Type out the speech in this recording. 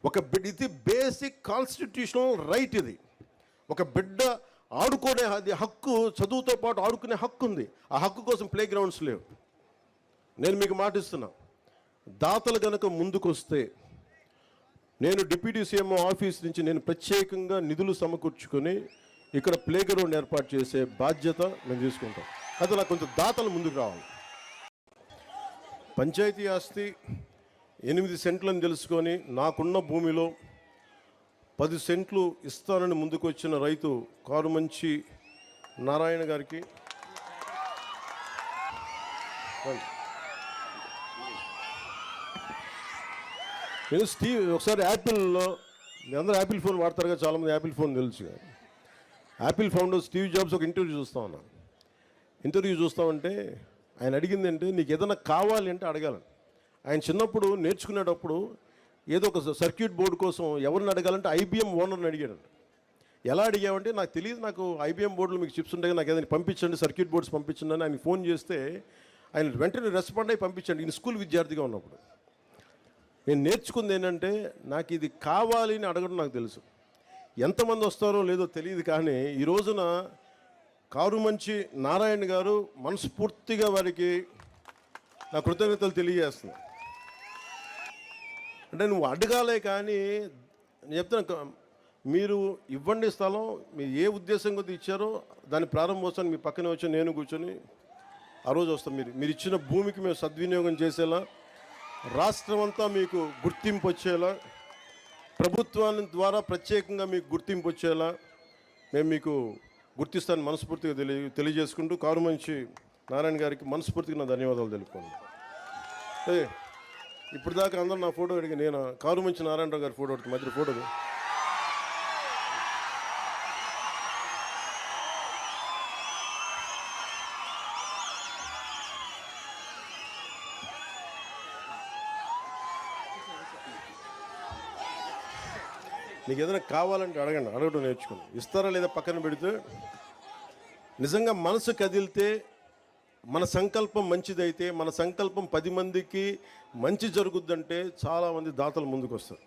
ఒక బిడ్డ, ఇది బేసిక్ కాన్స్టిట్యూషనల్ రైట్. ఇది ఒక బిడ్డ ఆడుకునే అది హక్కు, చదువుతో పాటు ఆడుకునే హక్కు ఉంది. ఆ హక్కు కోసం ప్లే గ్రౌండ్స్ లేవు. నేను మీకు మాటిస్తున్నా, దాతలు కనుక ముందుకు వస్తే నేను డిప్యూటీ సీఎం ఆఫీస్ నుంచి నేను ప్రత్యేకంగా నిధులు సమకూర్చుకొని ఇక్కడ ప్లే గ్రౌండ్ ఏర్పాటు చేసే బాధ్యత మేము తీసుకుంటాం. అది నాకు కొంచెం దాతలు ముందుకు రావాలి. పంచాయతీ ఆస్తి 8 సెంట్లని తెలుసుకొని నాకున్న భూమిలో 10 సెంట్లు ఇస్తానని ముందుకు వచ్చిన రైతు కారుమంచి నారాయణ గారికి నేను ఒకసారి యాపిల్లో, మీ అందరూ యాపిల్ ఫోన్ వాడతారు కదా, చాలామంది యాపిల్ ఫోన్ తెలుసు. యాపిల్ ఫౌండర్ స్టీవ్ జాబ్స్ ఒక ఇంటర్వ్యూ చూస్తా ఉన్నా. ఇంటర్వ్యూ చూస్తామంటే ఆయన అడిగింది అంటే, నీకు ఏదైనా కావాలి అంటే అడగాలని. ఆయన చిన్నప్పుడు నేర్చుకునేటప్పుడు ఏదో ఒక సర్క్యూట్ బోర్డు కోసం ఎవరిని అడగాలంటే ఐబిఎం ఓనర్ని అడిగాడు. ఎలా అడిగామంటే, నాకు తెలియదు, నాకు ఐబిఎం బోర్డులో మీకు చిప్స్ ఉంటాయి, నాకు ఏదైనా పంపించండి, సర్క్యూట్ బోర్డ్స్ పంపించండి అని ఆయన ఫోన్ చేస్తే ఆయన వెంటనే రెస్పాండ్ అయ్యి పంపించండి. ఈయన స్కూల్ విద్యార్థిగా ఉన్నప్పుడు. నేను నేర్చుకుంది ఏంటంటే, నాకు ఇది కావాలి అని అడగడం నాకు తెలుసు. ఎంతమంది వస్తారో లేదో తెలియదు, కానీ ఈ రోజున కారుమంచి నారాయణ గారు మనస్ఫూర్తిగా వారికి నా కృతజ్ఞతలు తెలియజేస్తున్నా. అంటే నువ్వు అడగాలే, కానీ నేను చెప్తున్నా, మీరు ఇవ్వండి స్థలం, మీరు ఏ ఉద్దేశం కొద్ది ఇచ్చారో దాని ప్రారంభోత్సవాన్ని మీ పక్కనే వచ్చి నేను కూర్చొని ఆ రోజు వస్తాం. మీరు ఇచ్చిన భూమికి మేము సద్వినియోగం చేసేలా, రాష్ట్రం అంతా మీకు గుర్తింపు వచ్చేలా, ప్రభుత్వాన్ని ద్వారా ప్రత్యేకంగా మీకు గుర్తింపు వచ్చేలా మేము మీకు గుర్తిస్తాను మనస్ఫూర్తిగా తెలియజేసుకుంటూ కారుమంచి నారాయణ గారికి మనస్ఫూర్తిగా నా ధన్యవాదాలు తెలుపుకోండి. ఇప్పుడు దాకా అందరూ నా ఫోటో అడిగి, నేను కారుమంచి నారాయణరావు గారి ఫోటో అడుగుతాను. మధ్య ఫోటోది నీకు ఏదైనా కావాలంటే అడగండి, అడగడం నేర్చుకోండి. ఇస్తారా లేదా పక్కన పెడితే, నిజంగా మనసు కదిలితే, మన సంకల్పం మంచిదైతే, మన సంకల్పం 10 మందికి మంచి జరుగుద్దంటే చాలామంది దాతలు ముందుకు వస్తారు.